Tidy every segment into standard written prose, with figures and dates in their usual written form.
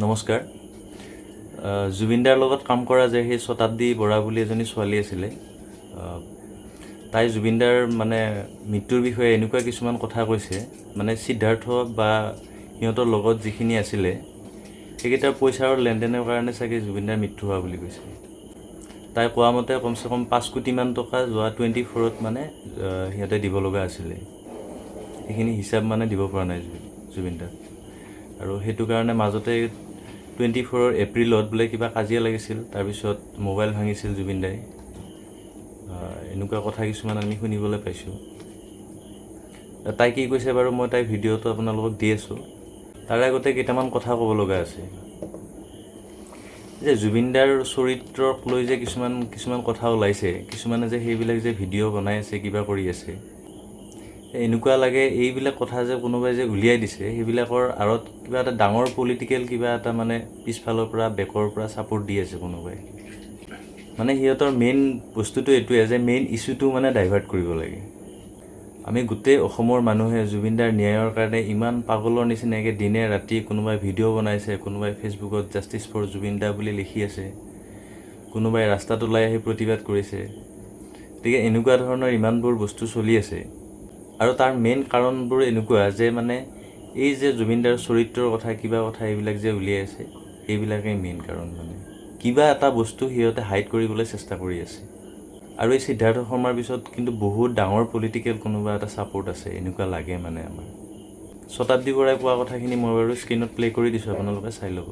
নমস্কাৰ। জুবিনদাৰ লগত কাম কৰা যে সেই শতাব্দী বৰা বুলি এজনী ছোৱালী আছিলে, তাই জুবিনদাৰ মানে মৃত্যুৰ বিষয়ে এনেকুৱা কিছুমান কথা কৈছে, মানে সিদ্ধাৰ্থ বা সিহঁতৰ লগত যিখিনি আছিলে সেইকেইটাৰ পইচাৰ লেনদেনৰ কাৰণে চাগে জুবিনদাৰ মৃত্যু হোৱা বুলি কৈছে। তাই কোৱা মতে কমচে কম 5 কোটিমান টকা যোৱা 24ত মানে সিহঁতে দিব লগা আছিলে। সেইখিনি হিচাপ মানে দিব পৰা নাই জুবিনদাৰ, আৰু সেইটো কাৰণে মাজতে 24 এপ্ৰিলত বোলে কিবা কাজিয়া লাগিছিল, তাৰপিছত মোবাইল ভাঙিছিল জুবিনদাই। এনেকুৱা কথা কিছুমান আমি শুনিবলৈ পাইছোঁ। তাই কি কৈছে বাৰু মই তাই ভিডিঅ'টো আপোনালোকক দি আছোঁ। তাৰ আগতে কেইটামান কথা ক'ব লগা আছে। যে জুবিনদাৰ চৰিত্ৰক লৈ যে কিছুমান কথা ওলাইছে, কিছুমানে যে সেইবিলাক যে ভিডিঅ' বনাই আছে, কিবা কৰি আছে, এনেকুৱা লাগে এইবিলাক কথা যে কোনোবাই যে উলিয়াই দিছে, সেইবিলাকৰ আঁৰত কিবা এটা ডাঙৰ পলিটিকেল কিবা এটা মানে পিছফালৰ পৰা বেকৰ পৰা ছাপোৰ্ট দি আছে কোনোবাই। মানে সিহঁতৰ মেইন বস্তুটো এইটোৱে যে মেইন ইছ্যুটো মানে ডাইভাৰ্ট কৰিব লাগে। আমি গোটেই অসমৰ মানুহে জুবিনদাৰ ন্যায়ৰ কাৰণে ইমান পাগলৰ নিচিনাকৈ দিনে ৰাতি কোনোবাই ভিডিঅ' বনাইছে, কোনোবাই ফেচবুকত জাষ্টিছ ফৰ জুবিনদা বুলি লিখি আছে, কোনোবাই ৰাস্তাত ওলাই আহি প্ৰতিবাদ কৰিছে। গতিকে এনেকুৱা ধৰণৰ ইমানবোৰ বস্তু চলি আছে, আৰু তাৰ মেইন কাৰণবোৰ এনেকুৱা যে মানে এই যে জুবিনদাৰ চৰিত্ৰৰ কথা কিবা কথা এইবিলাক যে উলিয়াই আছে, এইবিলাকেই মেইন কাৰণ। মানে কিবা এটা বস্তু সিহঁতে হাইড কৰিবলৈ চেষ্টা কৰি আছে। আৰু এই সিদ্ধাৰ্থ শৰ্মাৰ পিছত কিন্তু বহুত ডাঙৰ পলিটিকেল কোনোবা এটা ছাপোৰ্ট আছে, এনেকুৱা লাগে মানে আমাৰ। শতাব্দী বৰাই কোৱা কথাখিনি মই বাৰু স্ক্ৰীণত প্লে' কৰি দিছোঁ, আপোনালোকে চাই ল'ব।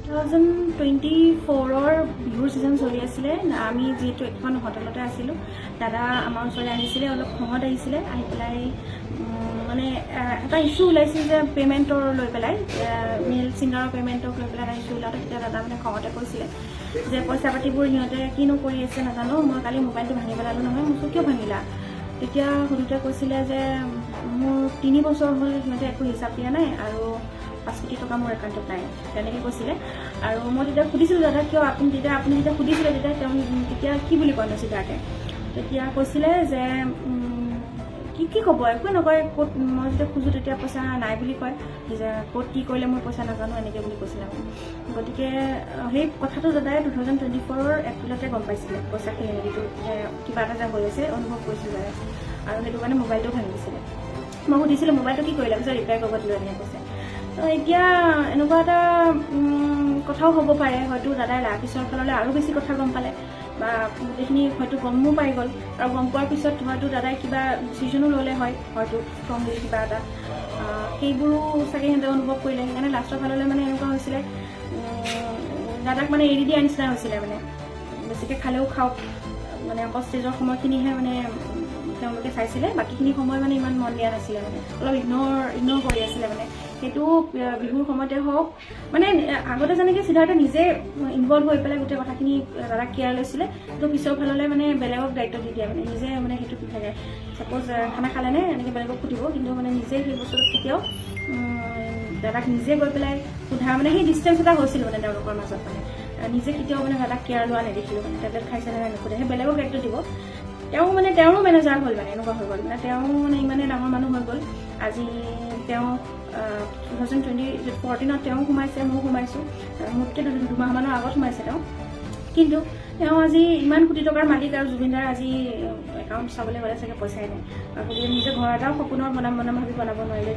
2024 বিহুৰ ছিজন চলি আছিলে। আমি যিহেতু এখন হোটেলতে আছিলোঁ, দাদা আমাৰ ওচৰলৈ আহিছিলে, অলপ খঙত আহিছিলে। আহি পেলাই মানে এটা ইছ্যু ওলাইছিল যে পে'মেণ্টৰ লৈ পেলাই, মেল ছিংগাৰৰ পে'মেণ্টক লৈ পেলাই এটা ইছ্যু ওলাওঁতে তেতিয়া দাদা মানে খঙতে কৈছিলে যে পইচা পাতিবোৰ সিহঁতে কিনো কৰি আছে নাজানো, মই কালি মোবাইলটো ভাঙি পেলালোঁ নহয়। মোক কিয় ভাঙিলা? তেতিয়া সুধোতে কৈছিলে যে মোৰ 3 বছৰ হ'ল সিহঁতে একো হিচাপ দিয়া নাই, আৰু 5 কোটি টকা মোৰ একাউণ্টত নাই, তেনেকৈ কৈছিলে। আৰু মই তেতিয়া সুধিছিলোঁ দাদা কিয় আপুনি যেতিয়া সুধিছিলে তেতিয়া কি বুলি কয় ন সিদ্ধাৰ্থে? তেতিয়া কৈছিলে যে কি ক'ব, একোৱে নকয়। ক'ত মই যেতিয়া খোজোঁ তেতিয়া পইচা নাই বুলি কয়, যে ক'ত কি কৰিলে মোৰ পইচা নাজানো, এনেকৈ বুলি কৈছিলে। গতিকে সেই কথাটো দাদাই 2024 এপ্ৰিলতে গম পাইছিলে, পইচা খেলি মেলিটো যে কিবা এটা যে হৈ আছে অনুভৱ কৰিছিল দাদাই, আৰু সেইটো কাৰণে মোবাইলটো ভাঙি দিছিলে। মই সুধিছিলোঁ মোবাইলটো কি কৰিলে, পিছত ৰিপেয়াৰ কৰিব দিলোঁ, এনেকৈ কৈছে। তো এতিয়া এনেকুৱা এটা কথাও হ'ব পাৰে, হয়তো দাদাই পিছৰ ফাললৈ আৰু বেছি কথা গম পালে, বা গোটেইখিনি হয়তো গমো পাই গ'ল, আৰু গম পোৱাৰ পিছত হয়তো দাদাই কিবা ডিচিশ্যনো ল'লে হয়, হয়তো ষ্ট্ৰংলি কিবা এটা। সেইবোৰো চাগে সিহঁতে অনুভৱ কৰিলে। সেইকাৰণে লাষ্টৰ ফাললৈ মানে এনেকুৱা হৈছিলে, দাদাক মানে এৰি দিয়া নিচিনা হৈছিলে। মানে বেছিকৈ খালেও খাওক, মানে অকল ষ্টেজৰ সময়খিনিহে মানে তেওঁলোকে চাইছিলে, বাকীখিনি সময় মানে ইমান মন দিয়া নাছিলে, মানে অলপ ইগন'ৰ কৰি আছিলে। মানে সেইটো বিহুৰ সময়তে হওক, মানে আগতে যেনেকৈ সিদ্ধাৰ্থ নিজে ইনভলভ হৈ পেলাই গোটেই কথাখিনি দাদাক কেয়াৰ লৈছিলে, তো পিছৰ ফাললৈ মানে বেলেগক দায়িত্ব দি দিয়ে। মানে নিজে মানে সেইটো থাকে, ছাপ'জ খানা খালেনে এনেকৈ বেলেগক সুধিব, কিন্তু মানে নিজে সেই বস্তুটো কেতিয়াও দাদাক নিজে গৈ পেলাই সোধা, মানে সেই ডিষ্টেঞ্চ এটা হৈছিল মানে তেওঁলোকৰ মাজত। মানে নিজে কেতিয়াও মানে দাদাক কেয়াৰ লোৱা নেদেখিলোঁ, মানে টেবলেট খাইছেনে নাই নুসুধে, সেই বেলেগক দায়িত্ব দিব। তেওঁ মানে তেওঁৰো মেনেজাৰ হ'ল, মানে এনেকুৱা হৈ গ'ল। মানে তেওঁ মানে ইমানেই ডাঙৰ মানুহ হৈ গ'ল। আজি তেওঁ 2014 তেওঁ সোমাইছে, ময়ো সোমাইছোঁ, মোতকৈ 2 মাহমানৰ আগত সোমাইছে তেওঁ। কিন্তু তেওঁ আজি ইমান কোটি টকাৰ মালিক, আৰু জুবিনদাৰ আজি একাউণ্ট চাবলৈ গ'লে চাগে পইচাই নাই। গতিকে নিজে ঘৰ এটাও সপোনৰ বনাম ভাবি বনাব নোৱাৰিলে,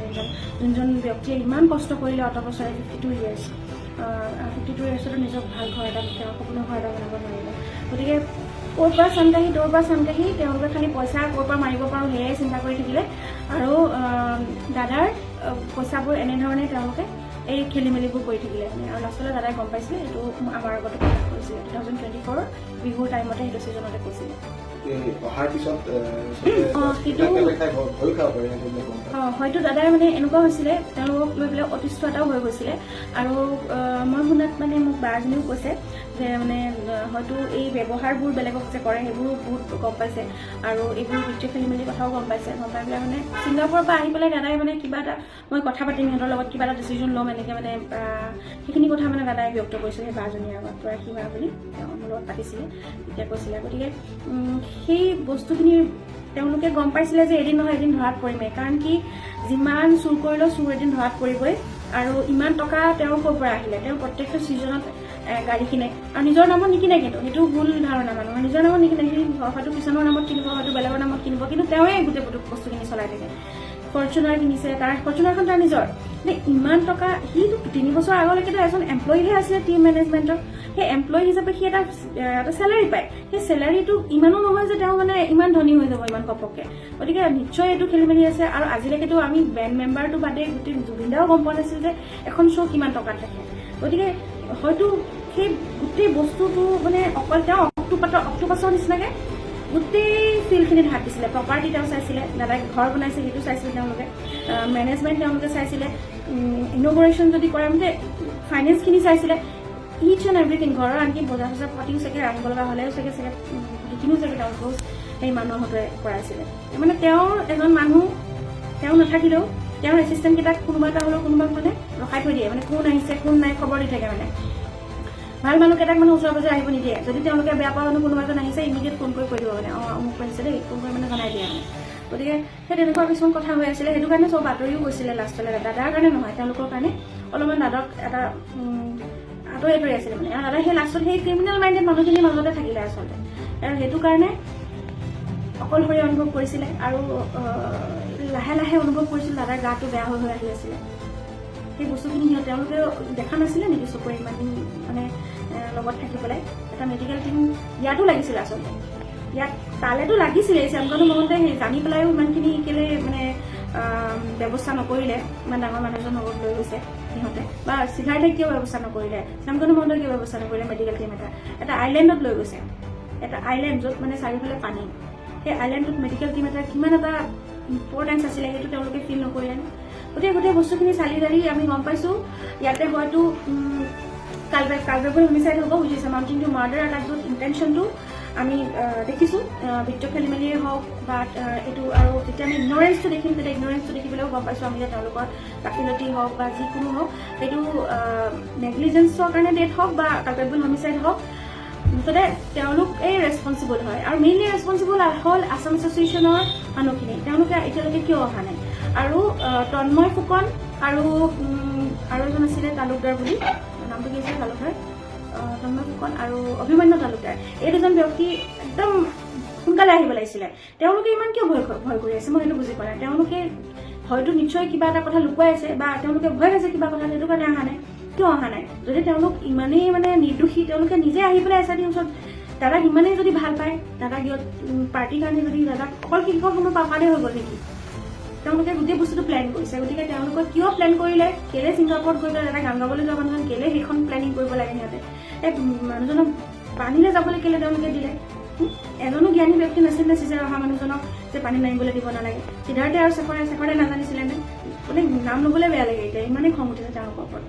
যোনজন ব্যক্তিয়ে ইমান কষ্ট কৰিলে অত বছৰে 52 ইয়াৰ্ছ, 52 ইয়াৰ্ছতো নিজক ভাল ঘৰ এটা, তেওঁ সপোনৰ ঘৰ এটা বনাব নোৱাৰিলে। গতিকে ক'ৰ পৰা চানকাহি দৌৰ পৰা চানকাহি, তেওঁলোকে খালি পইচা ক'ৰ পৰা মাৰিব পাৰোঁ সেয়াই চিন্তা কৰি থাকিলে, আৰু দাদাৰ পইচাবোৰ এনেধৰণে তেওঁলোকে এই খেলি মেলিবোৰ কৰি থাকিলে। আৰু লাষ্টলৈ দাদাই গম পাইছিলে, এইটো আমাৰ আগতে প্ৰকাশ কৰিছিলে 2024 বিহুৰ টাইমতে, সেইটো ছিজনতে কৈছিলে। হয়তো দাদাই মানে এনেকুৱা হৈছিলে, তেওঁলোকক লৈ পেলাই অতিষ্ঠ এটাও হৈ গৈছিলে। আৰু মই শুনাত মানে মোক বা এজনীও কৈছে যে মানে হয়তো এই ব্যৱহাৰবোৰ বেলেগক যে কৰে সেইবোৰো বহুত গম পাইছে, আৰু এইবোৰ বিত্তীয় খেলি মেলি কথাও গম পাইছে। গম পাই পেলাই মানে ছিংগাপুৰৰ পৰা আহি পেলাই দাদাই মানে কিবা এটা, মই কথা পাতিম সিহঁতৰ লগত, কিবা এটা ডিচিশ্যন ল'ম, এনেকৈ মানে সেইখিনি কথা মানে দাদাই ব্যক্ত কৰিছিলে সেই বাজনীৰ আগত, পৰাশী বা বুলি তেওঁ মোৰ লগত পাতিছিলে, তেতিয়া কৈছিলে। গতিকে সেই বস্তুখিনি তেওঁলোকে গম পাইছিলে যে এদিন নহয় এদিন ধৰাত পৰিমেই, কাৰণ কি যিমান চুৰ কৰিলেও চুৰ এদিন ধৰাত পৰিবই। আৰু ইমান টকা তেওঁৰ ক'ৰ পৰা আহিলে, তেওঁ প্ৰত্যেকটো ছিজনত গাড়ী কিনে আৰু নিজৰ নামত নিকিনে, কিন্তু সেইটো ভুল ধাৰণা মানুহৰ। নিজৰ নামত নিকিনে, সি হয়তো কিষাণৰ নামত কিনিব, হয়তো বেলেগৰ নামত কিনিব, কিন্তু তেওঁৱে গোটেই বস্তুখিনি চলাই থাকে। ফৰ্চুনাৰ কিনিছে, তাৰ ফৰ্চুনাৰখন তাৰ নিজৰ। ইমান টকা, সিটো 3 বছৰ আগলৈকেতো এজন এমপ্লয়ীহে আছিলে টিম মেনেজমেণ্টৰ। সেই এমপ্লয়ী হিচাপে সি এটা চেলাৰী পায়। সেই চেলাৰীটো ইমানো নহয় যে তেওঁ মানে ইমান ধনী হৈ যাব ইমান ঘপককে। গতিকে নিশ্চয় এইটো খেলি মেলি আছে। আৰু আজিলৈকেতো আমি বেণ্ড মেম্বাৰটো বাদে গোটেই জুবিন দাও গম পোৱা নাছিল যে এখন শ্ব' কিমান টকাত থাকে। গতিকে হয়তো সেই গোটেই বস্তুটো মানে অকল তেওঁ অক্টোপাছৰ নিচিনাকে গোটেই ফিল্ডখিনিত হাত দিছিলে। প্ৰপাৰ্টি তেওঁ চাইছিলে, দাদাই ঘৰ বনাইছে সেইটো চাইছিলে তেওঁলোকে, মেনেজমেণ্ট তেওঁলোকে চাইছিলে, ইন'গ্ৰেশ্যন যদি কৰে মানে ফাইনেন্সখিনি চাইছিলে, ইচ এণ্ড এভৰিথিং। ঘৰৰ আনকি বজাৰ চজাৰ পাতিও চাগে আনিব লগা হ'লেও চাগে সেইখিনিও চাগে তেওঁলোকেও সেই মানুহৰ হতুৱাই কৰাইছিলে। মানে তেওঁৰ এজন মানুহ, তেওঁ নাথাকিলেও তেওঁৰ এছিষ্টেণ্টকেইটাক কোনোবা এটা হ'লেও কোনোবাক মানে ৰখাই থৈ দিয়ে, মানে কোন আহিছে কোন নাই খবৰ দি থাকে। মানে ভাল মানুহকেইটাক মানে ওচৰে পাজৰে আহিব নিদিয়ে। যদি তেওঁলোকে বেয়া পোৱা মানুহ কোনোবা এজন আহিছে ইমিডিয়েট ফোন কৰি কৈ দিব, মানে অমুক আহিছে দেই, ফোন কৰি মানে জনাই দিয়ে মানে। গতিকে সেই তেনেকুৱা কিছুমান কথা হৈ আছিলে। সেইটো কাৰণে চব বাতৰিও গৈছিলে লাষ্টলৈ। দাদাৰ কাৰণে নহয়, তেওঁলোকৰ কাৰণে অলপমান দাদাক এটা আঁতৰি আছিলে মানে। আৰু দাদা সেই লাষ্টত সেই ক্ৰিমিনেল মাইণ্ডেড মানুহখিনিৰ মাজতে থাকিলে আচলতে। আৰু সেইটো কাৰণে অকলশৰীয়া অনুভৱ কৰিছিলে আৰু লাহে লাহে অনুভৱ কৰিছিল দাদাৰ গাটো বেয়া হৈ আহি আছিলে। সেই বস্তুখিনি তেওঁলোকে দেখা নাছিলে নেকি চকুৰে ইমান মানে লগত থাকি পেলাই। এটা মেডিকেল টিম ইয়াতো লাগিছিলে আচলতে, ইয়াত তালেতো লাগিছিলে। শ্যামকানু মহন্তে জানি পেলাইও ইমানখিনি কেলে মানে ব্যৱস্থা নকৰিলে, ইমান ডাঙৰ মানুহজন লগত লৈ গৈছে সিহঁতে, বা সিদ্ধাৰ্থক কিয় ব্যৱস্থা নকৰিলে, শ্যামকানু মহন্তই কিয় ব্যৱস্থা নকৰিলে। মেডিকেল টিম এটা আইলেণ্ডত লৈ গৈছে, এটা আইলেণ্ড য'ত মানে চাৰিওফালে পানী। সেই আইলেণ্ডটোত মেডিকেল টিম এটা কিমান এটা ইম্পৰ্টেঞ্চ আছিলে সেইটো তেওঁলোকে ফিল নকৰিলে। গোটেই বস্তুখিনি চালি জাৰি আমি গম পাইছোঁ ইয়াতে হয়তো কালপেবল হোমিচাইড হ'ব, উইচ ইজ এমাউণ্টিং টু মাৰ্ডাৰ। তাত য'ত ইণ্টেনশ্যনটো আমি দেখিছোঁ, বিত্ত খেলি মেলিয়ে হওক বা এইটো। আৰু যেতিয়া আমি ইগনৰেঞ্চটো দেখিম, তেতিয়া ইগনৰেঞ্চটো দেখি পেলাইও গম পাইছোঁ আমি যে তেওঁলোকৰ গাফিলতি হওক বা যিকোনো হওক, সেইটো নেগলিজেঞ্চৰ কাৰণে ডেথ হওক বা কালপেবল হোমিচাইড হওক, মুঠতে তেওঁলোক এই ৰেছপনচিবল হয়। আৰু মেইনলি ৰেছপনচিবল হ'ল আছাম এছ'চিয়েশ্যনৰ মানুহখিনি। তেওঁলোকে এতিয়ালৈকে কিয় অহা নাই? আৰু তন্ময় ফুকন আৰু এজন আছিলে তালুকদাৰ বুলি, নামটো কি আছিলে তালুকদাৰ, তন্ময় ফুকন আৰু অভিমন্যু তালুকদাৰ, এই দুজন ব্যক্তি একদম সোনকালে আহিব লাগিছিলে। তেওঁলোকে ইমান কিয় ভয় কৰি আছে মই সেইটো বুজি পোৱা নাই। তেওঁলোকে হয়তো নিশ্চয় কিবা এটা কথা লুকুৱাই আছে বা তেওঁলোকে ভয় খাইছে কিবা কথা, সেইটো কাৰণে অহা নাই। কিয় অহা নাই? যদি তেওঁলোক ইমানেই মানে নিৰ্দোষী, তেওঁলোকে নিজে আহি পেলাই এছআইটিৰ ওচৰত দাদাক ইমানেই যদি ভাল পায়, দাদাক পাৰ্টিৰ কাৰণে যদি দাদাক অকল কিমান সময় পাপালে হৈ গ'ল নেকি? তেওঁলোকে গোটেই বস্তুটো প্লেন কৰিছে। গতিকে তেওঁলোকে কিয় প্লেন কৰিলে, কেলে ছিংগাপুৰত গৈ পেলাই এটা গান গাবলৈ যোৱা মানুহজন কেলে সেইখন প্লেনিং কৰিব লাগে সিহঁতে, এই মানুহজনক পানীলৈ যাবলৈ কেলে তেওঁলোকে দিলে? এজনো জ্ঞানী ব্যক্তি নাছিল নে চিজাই অহা মানুহজনক যে পানী নামিবলৈ দিব নালাগে? সিদ্ধাৰ্থে আৰু শেখৰে নাজানিছিলে নে? মানে নাম ল'বলৈ বেয়া লাগে এতিয়া, ইমানেই খং উঠিছে তেওঁলোকৰ ওপৰত।